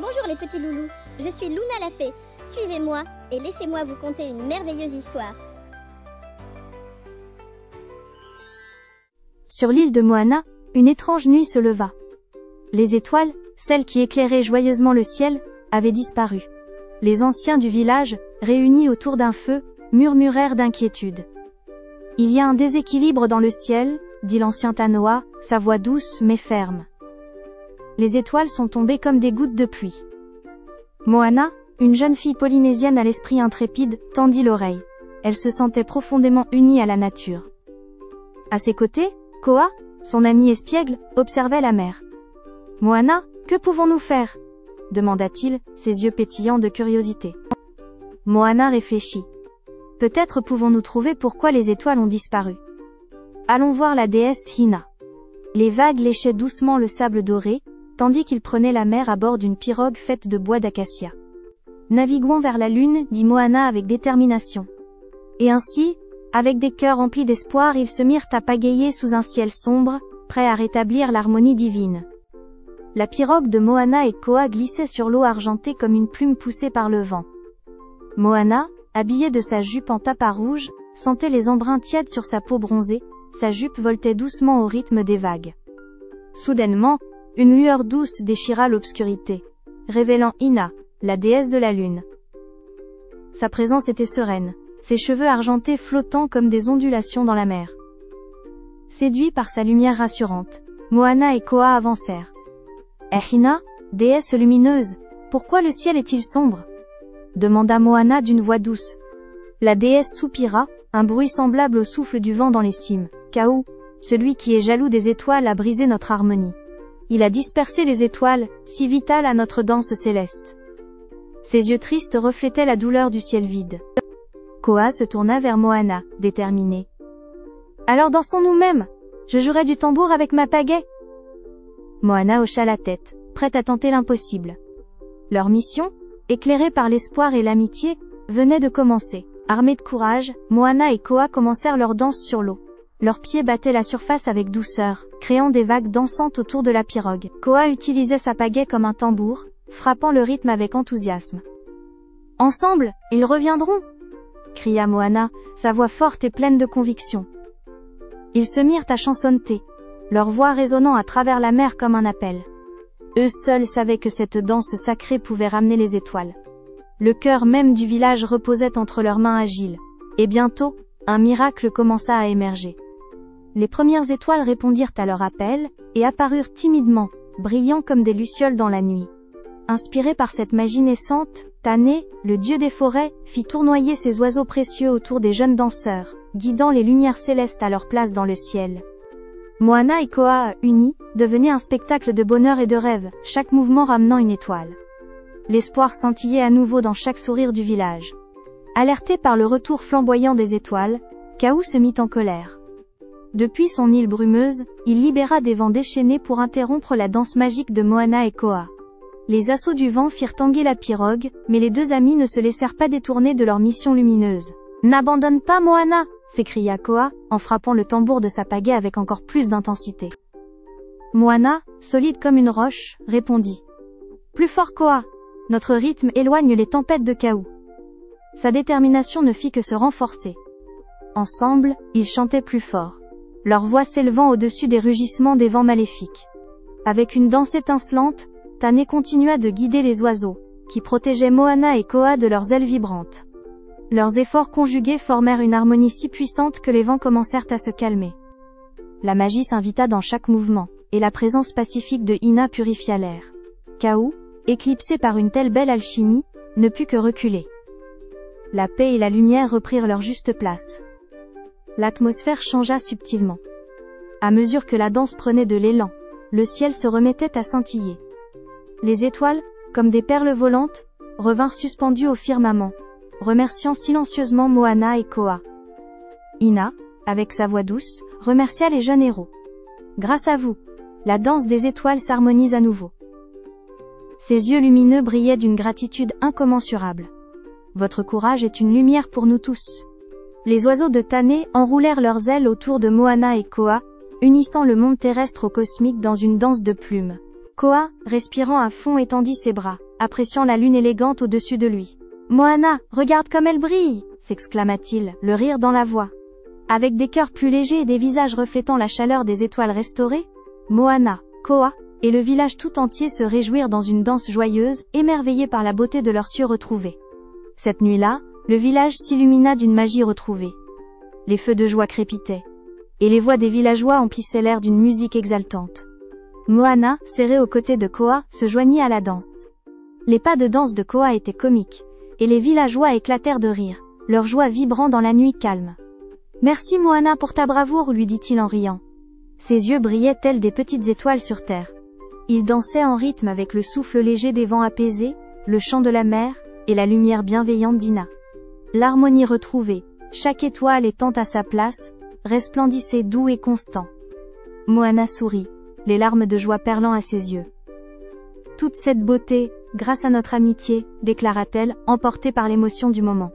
Bonjour les petits loulous, je suis Luna la fée. Suivez-moi et laissez-moi vous conter une merveilleuse histoire. Sur l'île de Moana, une étrange nuit se leva. Les étoiles, celles qui éclairaient joyeusement le ciel, avaient disparu. Les anciens du village, réunis autour d'un feu, murmurèrent d'inquiétude. « Il y a un déséquilibre dans le ciel », dit l'ancien Tanoa, sa voix douce mais ferme. Les étoiles sont tombées comme des gouttes de pluie. Moana, une jeune fille polynésienne à l'esprit intrépide, tendit l'oreille. Elle se sentait profondément unie à la nature. À ses côtés, Koa, son ami espiègle, observait la mer. « Moana, que pouvons-nous faire ?» demanda-t-il, ses yeux pétillants de curiosité. Moana réfléchit. « Peut-être pouvons-nous trouver pourquoi les étoiles ont disparu. Allons voir la déesse Hina. » Les vagues léchaient doucement le sable doré, tandis qu'ils prenaient la mer à bord d'une pirogue faite de bois d'acacia. « Naviguons vers la lune, dit Moana avec détermination. Et ainsi, avec des cœurs remplis d'espoir, ils se mirent à pagayer sous un ciel sombre, prêts à rétablir l'harmonie divine. La pirogue de Moana et Koa glissait sur l'eau argentée comme une plume poussée par le vent. Moana, habillée de sa jupe en tapis rouge, sentait les embruns tièdes sur sa peau bronzée, sa jupe voltait doucement au rythme des vagues. Soudainement, une lueur douce déchira l'obscurité, révélant Hina, la déesse de la lune. Sa présence était sereine, ses cheveux argentés flottant comme des ondulations dans la mer. Séduits par sa lumière rassurante, Moana et Koa avancèrent. « Eh Hina, déesse lumineuse, pourquoi le ciel est-il sombre ?» demanda Moana d'une voix douce. La déesse soupira, un bruit semblable au souffle du vent dans les cimes. « Kaou, celui qui est jaloux des étoiles a brisé notre harmonie. Il a dispersé les étoiles, si vitales à notre danse céleste. » Ses yeux tristes reflétaient la douleur du ciel vide. Koa se tourna vers Moana, déterminée. « Alors dansons nous-mêmes. Je jouerai du tambour avec ma pagaie. » Moana hocha la tête, prête à tenter l'impossible. Leur mission, éclairée par l'espoir et l'amitié, venait de commencer. Armés de courage, Moana et Koa commencèrent leur danse sur l'eau. Leurs pieds battaient la surface avec douceur, créant des vagues dansantes autour de la pirogue. Koa utilisait sa pagaie comme un tambour, frappant le rythme avec enthousiasme. « Ensemble, ils reviendront !» cria Moana, sa voix forte et pleine de conviction. Ils se mirent à chansonner, leur voix résonnant à travers la mer comme un appel. Eux seuls savaient que cette danse sacrée pouvait ramener les étoiles. Le cœur même du village reposait entre leurs mains agiles. Et bientôt, un miracle commença à émerger. Les premières étoiles répondirent à leur appel, et apparurent timidement, brillant comme des lucioles dans la nuit. Inspiré par cette magie naissante, Tané, le dieu des forêts, fit tournoyer ses oiseaux précieux autour des jeunes danseurs, guidant les lumières célestes à leur place dans le ciel. Moana et Koa, unis, devenaient un spectacle de bonheur et de rêve, chaque mouvement ramenant une étoile. L'espoir scintillait à nouveau dans chaque sourire du village. Alerté par le retour flamboyant des étoiles, Kaou se mit en colère. Depuis son île brumeuse, il libéra des vents déchaînés pour interrompre la danse magique de Moana et Koa. Les assauts du vent firent tanguer la pirogue, mais les deux amis ne se laissèrent pas détourner de leur mission lumineuse. « N'abandonne pas Moana !» s'écria Koa, en frappant le tambour de sa pagaie avec encore plus d'intensité. Moana, solide comme une roche, répondit. « Plus fort Koa ! Notre rythme éloigne les tempêtes de Kaou. » Sa détermination ne fit que se renforcer. Ensemble, ils chantaient plus fort, leur voix s'élevant au-dessus des rugissements des vents maléfiques. Avec une danse étincelante, Tané continua de guider les oiseaux, qui protégeaient Moana et Koa de leurs ailes vibrantes. Leurs efforts conjugués formèrent une harmonie si puissante que les vents commencèrent à se calmer. La magie s'invita dans chaque mouvement, et la présence pacifique de Hina purifia l'air. Kaou, éclipsé par une telle belle alchimie, ne put que reculer. La paix et la lumière reprirent leur juste place. L'atmosphère changea subtilement. À mesure que la danse prenait de l'élan, le ciel se remettait à scintiller. Les étoiles, comme des perles volantes, revinrent suspendues au firmament, remerciant silencieusement Moana et Koa. Hina, avec sa voix douce, remercia les jeunes héros. « Grâce à vous, la danse des étoiles s'harmonise à nouveau. » Ses yeux lumineux brillaient d'une gratitude incommensurable. « Votre courage est une lumière pour nous tous. » Les oiseaux de Tané enroulèrent leurs ailes autour de Moana et Koa, unissant le monde terrestre au cosmique dans une danse de plumes. Koa, respirant à fond, étendit ses bras, appréciant la lune élégante au-dessus de lui. « Moana, regarde comme elle brille !» s'exclama-t-il, le rire dans la voix. Avec des cœurs plus légers et des visages reflétant la chaleur des étoiles restaurées, Moana, Koa, et le village tout entier se réjouirent dans une danse joyeuse, émerveillés par la beauté de leurs cieux retrouvés. Cette nuit-là, le village s'illumina d'une magie retrouvée. Les feux de joie crépitaient, et les voix des villageois emplissaient l'air d'une musique exaltante. Moana, serrée aux côtés de Koa, se joignit à la danse. Les pas de danse de Koa étaient comiques, et les villageois éclatèrent de rire, leur joie vibrant dans la nuit calme. « Merci Moana pour ta bravoure, lui dit-il en riant. Ses yeux brillaient tels des petites étoiles sur terre. Il dansait en rythme avec le souffle léger des vents apaisés, le chant de la mer, et la lumière bienveillante d'Ina. L'harmonie retrouvée, chaque étoile étant à sa place, resplendissait doux et constant. Moana sourit, les larmes de joie perlant à ses yeux. « Toute cette beauté, grâce à notre amitié, déclara-t-elle, emportée par l'émotion du moment. »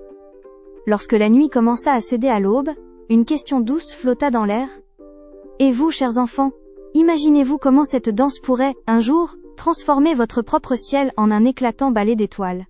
Lorsque la nuit commença à céder à l'aube, une question douce flotta dans l'air. « Et vous, chers enfants, imaginez-vous comment cette danse pourrait, un jour, transformer votre propre ciel en un éclatant balai d'étoiles. »